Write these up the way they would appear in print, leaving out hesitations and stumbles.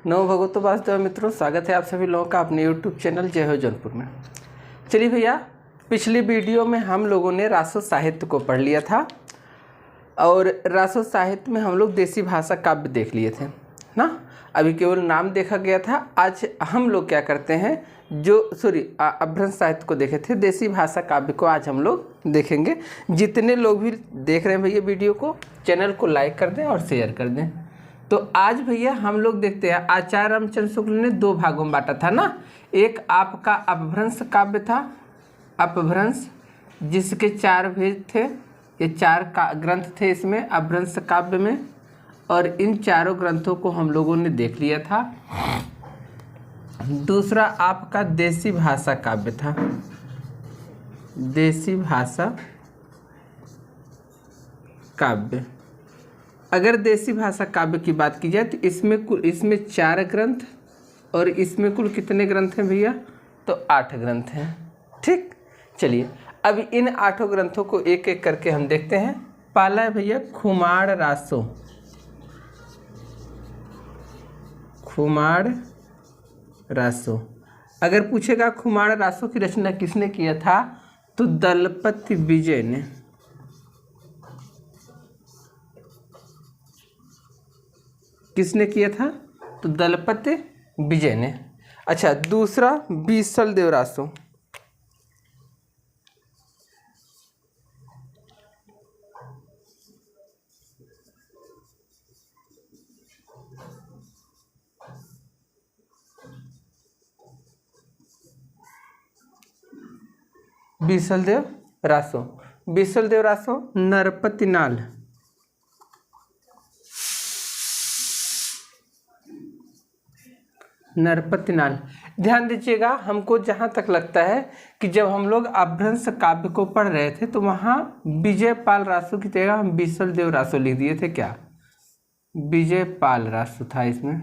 नमो भगवतो वासुदेव। मित्रों, स्वागत है आप सभी लोगों का अपने YouTube चैनल जय हो जौनपुर में। चलिए भैया, पिछली वीडियो में हम लोगों ने रासो साहित्य को पढ़ लिया था और रासो साहित्य में हम लोग देसी भाषा काव्य देख लिए थे ना। अभी केवल नाम देखा गया था। आज हम लोग क्या करते हैं, अपभ्रंश साहित्य को देखे थे, देसी भाषा काव्य को आज हम लोग देखेंगे। जितने लोग भी देख रहे हैं भैया वीडियो को, चैनल को लाइक कर दें और शेयर कर दें। तो आज भैया हम लोग देखते हैं, आचार्य रामचंद्र शुक्ल ने दो भागों में बांटा था ना। एक आपका अपभ्रंश काव्य था, अपभ्रंश, जिसके 4 भेद थे। ये 4 ग्रंथ थे इसमें अपभ्रंश काव्य में, और इन चारों ग्रंथों को हम लोगों ने देख लिया था। दूसरा आपका देसी भाषा काव्य था, देसी भाषा काव्य। अगर देसी भाषा काव्य की बात की जाए तो इसमें 4 ग्रंथ और इसमें कुल कितने ग्रंथ हैं भैया, तो 8 ग्रंथ हैं। ठीक, चलिए अब इन 8 ग्रंथों को एक एक करके हम देखते हैं। पहला है भैया खुमार रासो। खुमार रासो, अगर पूछेगा खुमार रासो की रचना किसने किया था, तो दलपति विजय ने। किसने किया था, तो दलपति विजय ने। अच्छा, दूसरा बीसल देव रासो। बीसल देव रासो, बीसल देव रासो नरपति नाल। नरपति नाल, ध्यान दीजिएगा। हमको जहाँ तक लगता है कि जब हम लोग अपभ्रंश काव्य को पढ़ रहे थे तो वहाँ विजय पाल रासो की जगह हम बीसल देव रासो लिख दिए थे। क्या विजय पाल रासो था इसमें,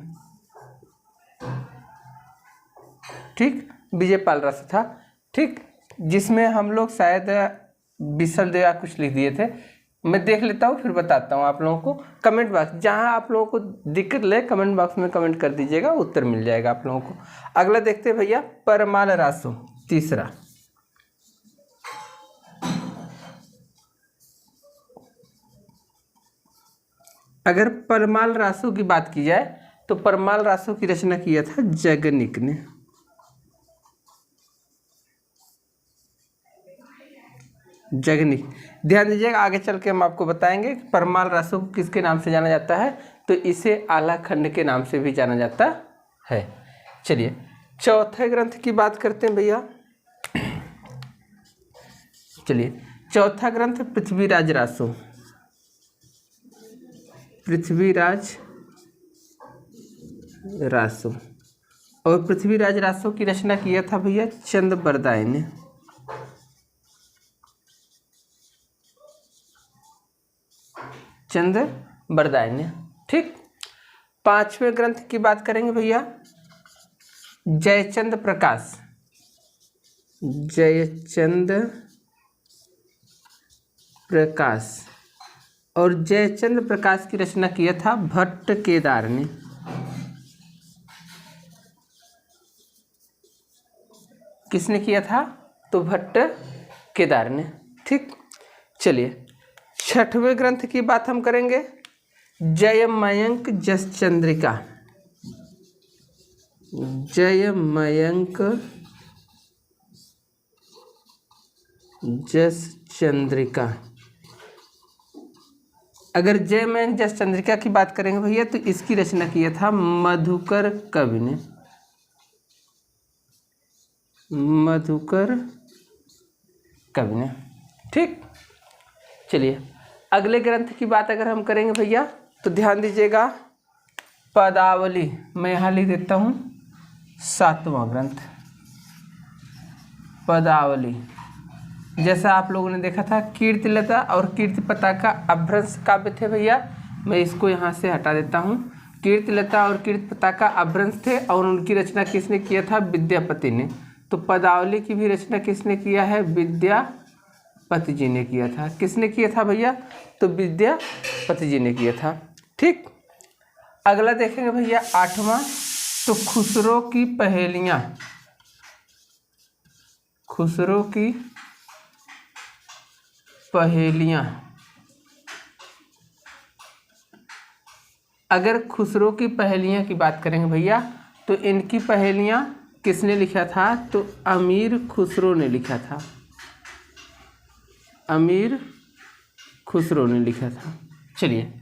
ठीक, विजय पाल रासो था, ठीक, जिसमें हम लोग शायद बीसल देव कुछ लिख दिए थे। मैं देख लेता हूँ फिर बताता हूँ आप लोगों को। कमेंट बॉक्स, जहाँ आप लोगों को दिक्कत ले कमेंट बॉक्स में कमेंट कर दीजिएगा, उत्तर मिल जाएगा आप लोगों को। अगला देखते हैं भैया परमाल रासो, तीसरा। अगर परमाल रासो की बात की जाए तो परमाल रासो की रचना किया था जगनिक ने। जगनिक, ध्यान दीजिएगा, आगे चल के हम आपको बताएंगे परमाल रासो को किसके नाम से जाना जाता है, तो इसे आला खंड के नाम से भी जाना जाता है। चलिए चौथे ग्रंथ की बात करते हैं भैया। चलिए चौथा ग्रंथ पृथ्वीराज रासो। पृथ्वीराज रासो, और पृथ्वीराज रासो की रचना किया था भैया चंद बरदाई ने। चंद बरदाई ने, ठीक। 5वें ग्रंथ की बात करेंगे भैया जयचंद प्रकाश। जयचंद प्रकाश, और जयचंद प्रकाश की रचना किया था भट्ट केदार ने। किसने किया था, तो भट्ट केदार ने, ठीक। चलिए 6वें ग्रंथ की बात हम करेंगे जयमयंक जस चंद्रिका। जयमयंक जस चंद्रिका, अगर जयमयंक जस चंद्रिका की बात करेंगे भैया तो इसकी रचना किया था मधुकर कवि ने। मधुकर कवि ने, ठीक। चलिए अगले ग्रंथ की बात अगर हम करेंगे भैया तो ध्यान दीजिएगा पदावली। मैं यहाँ लिख देता हूँ 7वां ग्रंथ पदावली। जैसा आप लोगों ने देखा था कीर्तिलता और कीर्तिपता का अपभ्रंश काव्य थे भैया, मैं इसको यहाँ से हटा देता हूँ। कीर्तिलता और कीर्तिपता का अपभ्रंश थे और उनकी रचना किसने किया था, विद्यापति ने। तो पदावली की भी रचना किसने किया है, विद्यापति जी ने किया था। किसने किया था भैया, तो विद्यापति जी ने किया था, ठीक। अगला देखेंगे भैया 8वां तो खुसरो की पहेलियाँ, खुसरो की पहेलियाँ, अगर खुसरो की पहेलियाँ की बात करेंगे भैया तो इनकी पहेलियाँ किसने लिखा था? तो अमीर खुसरो ने लिखा था, अमीर खुसरो ने लिखा था। चलिए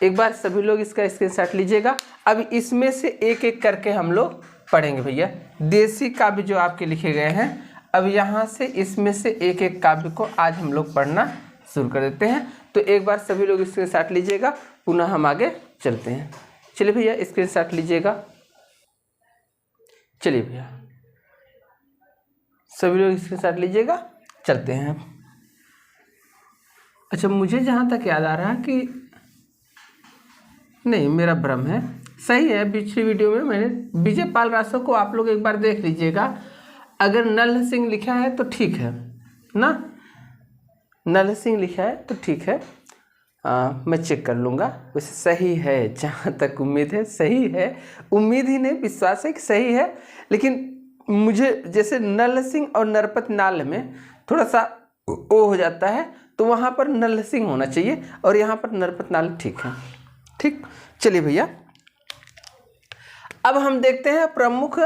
एक बार सभी लोग इसका स्क्रीनशॉट लीजिएगा। अब इसमें से एक एक करके हम लोग पढ़ेंगे भैया। देसी काव्य जो आपके लिखे गए हैं, अब यहाँ से इसमें से एक एक काव्य को आज हम लोग पढ़ना शुरू कर देते हैं। तो एक बार सभी लोग स्क्रीनशॉट लीजिएगा, पुनः हम आगे चलते हैं। चलिए भैया स्क्रीनशॉट लीजिएगा। चलिए भैया सभी लोग स्क्रीनशॉट लीजिएगा, चलते हैं। अच्छा, मुझे जहाँ तक याद आ रहा है कि नहीं, मेरा भ्रम है, सही है। पिछली वीडियो में मैंने विजय पाल रासो को आप लोग एक बार देख लीजिएगा। अगर नल सिंह लिखा है तो ठीक है ना, नल सिंह लिखा है तो ठीक है, मैं चेक कर लूँगा। वैसे सही है, जहाँ तक उम्मीद है सही है, उम्मीद ही नहीं विश्वास है कि सही है। लेकिन मुझे जैसे नल सिंह और नरपत नाल में थोड़ा सा ओ हो जाता है, तो वहाँ पर नल सिंह होना चाहिए और यहाँ पर नरपत नाल ठीक है। ठीक, चलिए भैया अब हम देखते हैं प्रमुख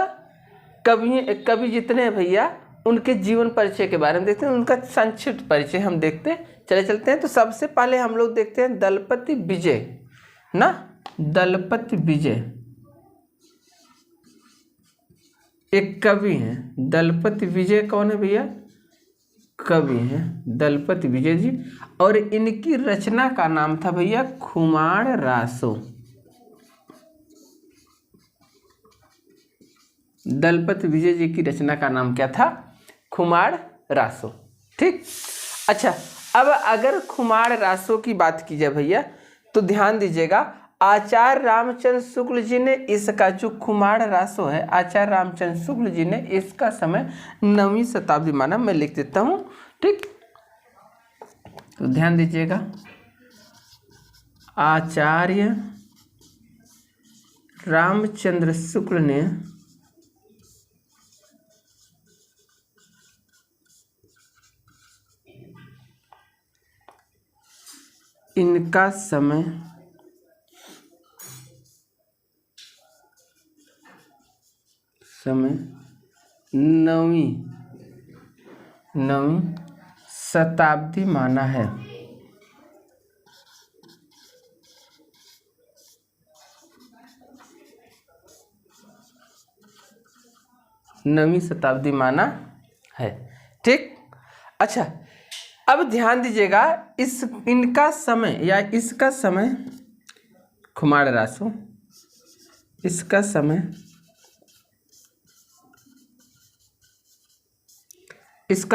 कवि जितने हैं भैया उनके जीवन परिचय के बारे में देखते हैं, उनका संक्षिप्त परिचय हम देखते हैं। चलते हैं। तो सबसे पहले हम लोग देखते हैं दलपति विजय ना, दलपति विजय एक कवि हैं। दलपति विजय कौन है भैया? कवि हैं दलपति विजय जी, और इनकी रचना का नाम था भैया खुमार रासो। दलपति विजय जी की रचना का नाम क्या था? खुमार रासो। ठीक, अच्छा अब अगर खुमार रासो की बात की जाए भैया तो ध्यान दीजिएगा, आचार्य रामचंद्र शुक्ल जी ने इसका जो खुमार रासो है, आचार्य रामचंद्र शुक्ल जी ने इसका समय 9वीं शताब्दी माना। मैं लिख देता हूँ, ठीक, तो ध्यान दीजिएगा, आचार्य रामचंद्र शुक्ल ने इनका समय 9वीं शताब्दी माना है। नवीं शताब्दी माना है। ठीक, अच्छा अब ध्यान दीजिएगा, इनका समय या इसका समय खुमार रासो, इसका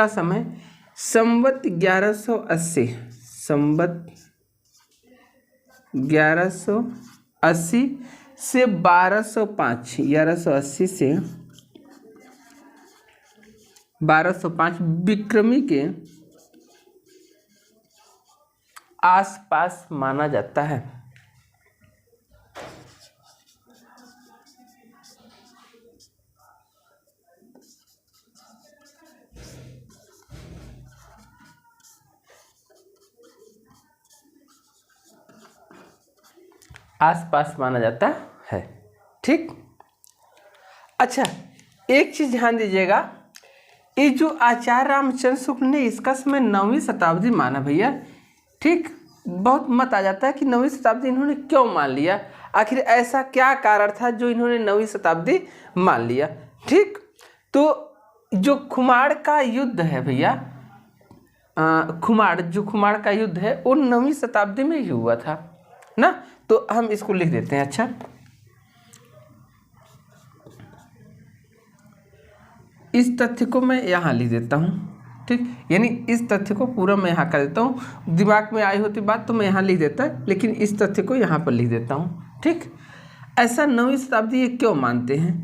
समय संवत 1180, संवत 1180 से 1205, 1180 से 1205 विक्रमी के आसपास माना जाता है। आसपास माना जाता है। ठीक, अच्छा एक चीज ध्यान दीजिएगा, ये जो आचार्य रामचंद्र शुक्ल ने इसका समय 9वीं शताब्दी माना भैया। ठीक, बहुत मत आ जाता है कि 9वीं शताब्दी इन्होंने क्यों मान लिया, आखिर ऐसा क्या कारण था जो इन्होंने 9वीं शताब्दी मान लिया। ठीक, तो जो खुमार का युद्ध है भैया, खुमार का युद्ध है वो 9वीं शताब्दी में ही हुआ था ना, तो हम इसको लिख देते हैं। अच्छा, इस तथ्य को मैं यहाँ लिख देता हूँ। ठीक, यानी इस तथ्य को पूरा मैं यहाँ कर देता हूँ, दिमाग में आई होती बात तो मैं यहाँ लिख देता, लेकिन इस तथ्य को यहाँ पर लिख देता हूँ। ठीक, ऐसा 9वीं शताब्दी ये क्यों मानते हैं?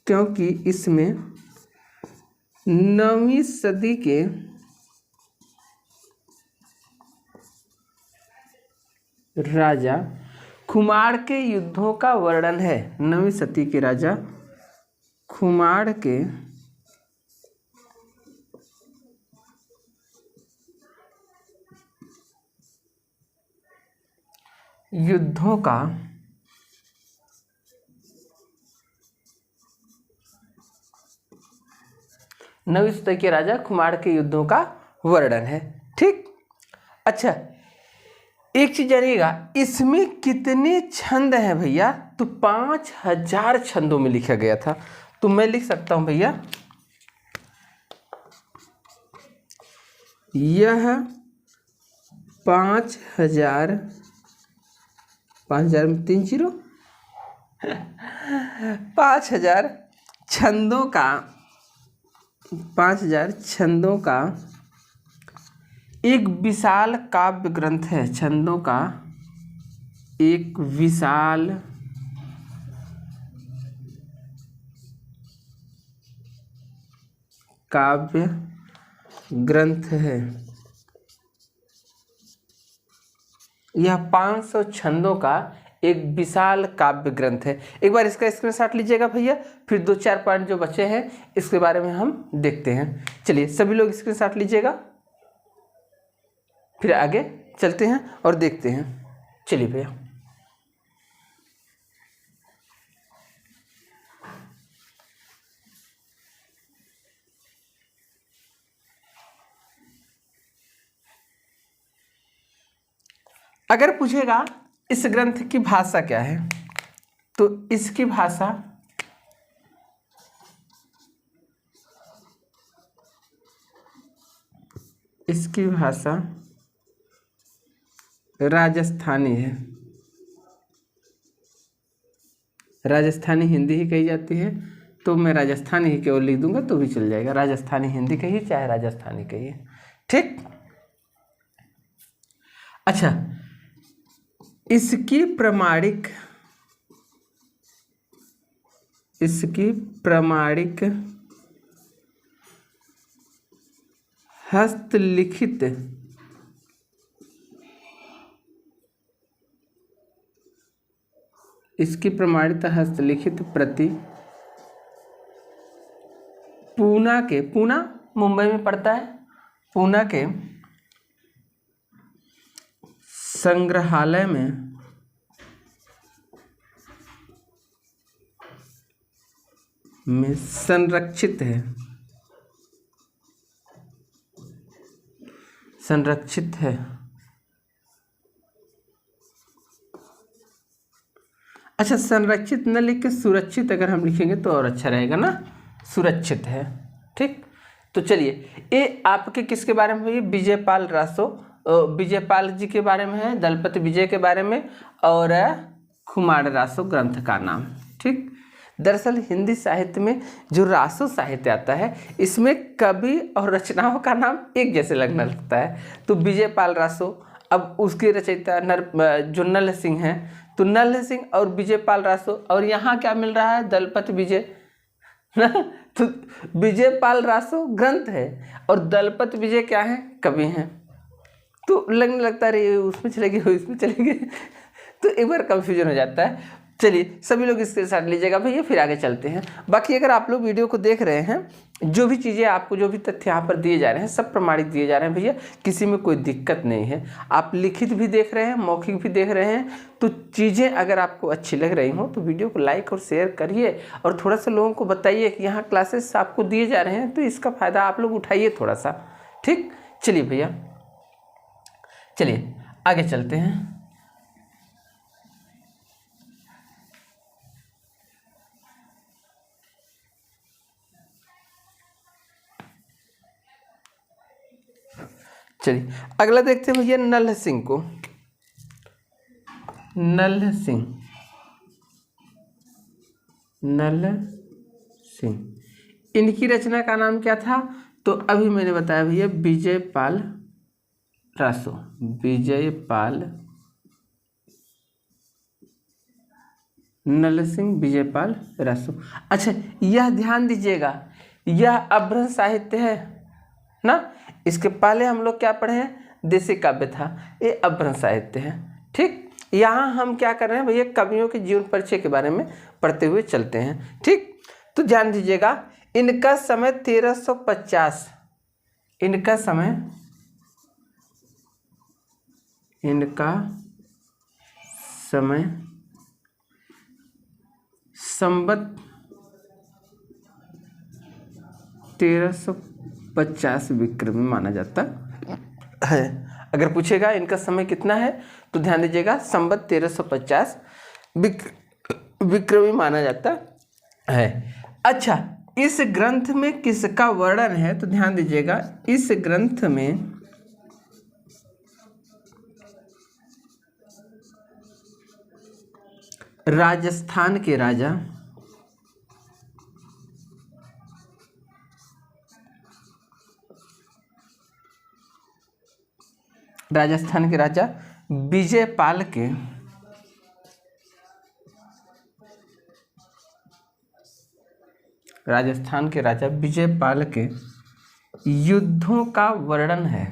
क्योंकि इसमें 9वीं सदी के राजा खुमार के युद्धों का वर्णन है। 9वीं शती के राजा खुमार के युद्धों का नवीं शती के राजा खुमार के युद्धों का वर्णन है। ठीक, अच्छा एक चीज जानिएगा, इसमें कितने छंद हैं भैया? तो 5000 छंदों में लिखा गया था। तो मैं लिख सकता हूं भैया, यह 5000 में 3 0 5000 छंदों का 5000 छंदों का एक विशाल काव्य ग्रंथ है। छंदों का एक विशाल काव्य ग्रंथ है। यह 500 छंदों का एक विशाल काव्य ग्रंथ है। एक बार इसका स्क्रीनशॉट लीजिएगा भैया, फिर 2-4 पॉइंट जो बचे हैं इसके बारे में हम देखते हैं। चलिए सभी लोग स्क्रीनशॉट लीजिएगा, फिर आगे चलते हैं और देखते हैं। चलिए भैया, अगर पूछेगा इस ग्रंथ की भाषा क्या है, तो इसकी भाषा राजस्थानी है। राजस्थानी हिंदी ही कही जाती है, तो मैं राजस्थानी ही केवल लिख दूंगा तो भी चल जाएगा। राजस्थानी हिंदी कहिए चाहे राजस्थानी कहिए। ठीक, अच्छा इसकी प्रमाणिक हस्तलिखित प्रति पूना मुंबई में पड़ता है, पूना के संग्रहालय में संरक्षित है। अच्छा, संरक्षित न लिख के सुरक्षित अगर हम लिखेंगे तो और अच्छा रहेगा ना, सुरक्षित है। ठीक, तो चलिए ये आपके किसके बारे में हुई? विजयपाल रासो, विजयपाल जी के बारे में है, दलपति विजय के बारे में, और खुमार रासो ग्रंथ का नाम। ठीक, दरअसल हिंदी साहित्य में जो रासो साहित्य आता है इसमें कवि और रचनाओं का नाम एक जैसे लगने लगता है। तो विजयपाल रासो, अब उसके रचयिता जो नल सिंह हैं, तो नल सिंह और विजयपाल रासो, और यहाँ क्या मिल रहा है? दलपति विजय तो विजयपाल रासो ग्रंथ है और दलपति विजय क्या है? कवि हैं। तो लगने लगता है ये उसमें चले गए इसमें चले गए तो एक बार कंफ्यूजन हो जाता है। चलिए सभी लोग इसके साथ लीजिएगा भैया, फिर आगे चलते हैं। बाकी अगर आप लोग वीडियो को देख रहे हैं, जो भी चीज़ें आपको, जो भी तथ्य यहाँ पर दिए जा रहे हैं सब प्रमाणित दिए जा रहे हैं भैया, किसी में कोई दिक्कत नहीं है। आप लिखित भी देख रहे हैं, मौखिक भी देख रहे हैं, तो चीज़ें अगर आपको अच्छी लग रही हों तो वीडियो को लाइक और शेयर करिए और थोड़ा सा लोगों को बताइए कि यहाँ क्लासेस आपको दिए जा रहे हैं, तो इसका फ़ायदा आप लोग उठाइए थोड़ा सा। ठीक, चलिए भैया, चलिए आगे चलते हैं। चलिए अगला देखते हैं भैया नल सिंह को। नल सिंह इनकी रचना का नाम क्या था? तो अभी मैंने बताया भैया विजयपाल रासो, नल सिंह विजयपाल रासो। अच्छा यह ध्यान दीजिएगा, यह अभ्रंश साहित्य है ना। इसके पहले हम लोग क्या पढ़े हैं? देसी काव्य था, ये अभ्रंश साहित्य है। ठीक, यहाँ हम क्या कर रहे हैं भैया, कवियों के जीवन परिचय के बारे में पढ़ते हुए चलते हैं। ठीक, तो ध्यान दीजिएगा, इनका समय 1350, इनका समय संवत 1350 विक्रम में माना जाता है। अगर पूछेगा इनका समय कितना है तो ध्यान दीजिएगा संवत 1350 विक्रमी माना जाता है। अच्छा, इस ग्रंथ में किसका वर्णन है तो ध्यान दीजिएगा, इस ग्रंथ में राजस्थान के राजा विजयपाल के युद्धों का वर्णन है।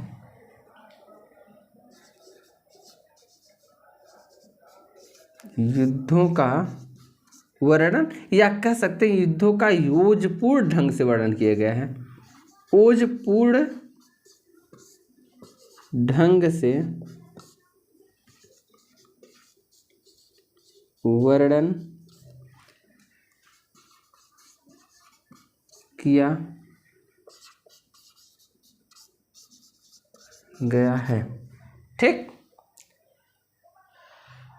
युद्धों का वर्णन या कह सकते हैं युद्धों का योजपूर्ण ढंग से वर्णन किया गया है। ओजपूर्ण ढंग से वर्णन किया गया है। ठीक,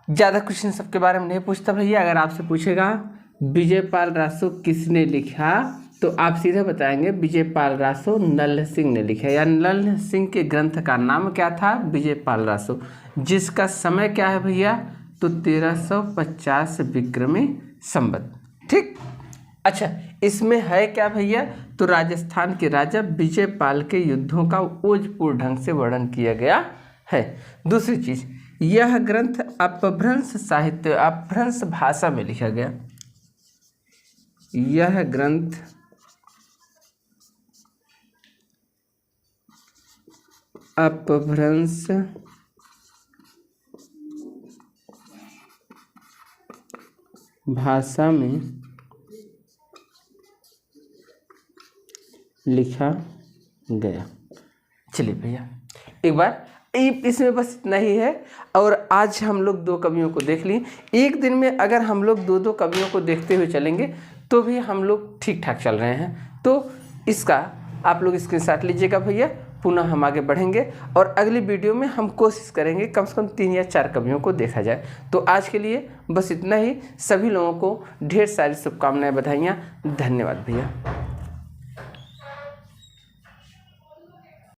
ज़्यादा क्वेश्चन सबके बारे में नहीं पूछता भैया। अगर आपसे पूछेगा विजयपाल रासो किसने लिखा तो आप सीधे बताएंगे विजयपाल रासो नल्ह सिंह ने लिखा, या नल्ह सिंह के ग्रंथ का नाम क्या था, विजयपाल रासो, जिसका समय क्या है भैया तो 1350 विक्रमी संवत। ठीक, अच्छा, इसमें है क्या भैया तो राजस्थान के राजा विजयपाल के युद्धों का ओजपूर्ण ढंग से वर्णन किया गया है। दूसरी चीज, यह ग्रंथ अपभ्रंश साहित्य अपभ्रंश भाषा में लिखा गया। यह ग्रंथ अपभ्रंश भाषा में लिखा गया। चलिए भैया, एक बार इसमें बस इतना ही है। और आज हम लोग 2 कवियों को देख लिए। एक दिन में अगर हम लोग 2-2 कवियों को देखते हुए चलेंगे तो भी हम लोग ठीक ठाक चल रहे हैं। तो इसका आप लोग स्क्रीनशॉट लीजिएगा भैया। पुनः हम आगे बढ़ेंगे और अगली वीडियो में हम कोशिश करेंगे कम से कम 3 या 4 कवियों को देखा जाए। तो आज के लिए बस इतना ही। सभी लोगों को ढेर सारी शुभकामनाएं, बधाइयाँ, धन्यवाद भैया।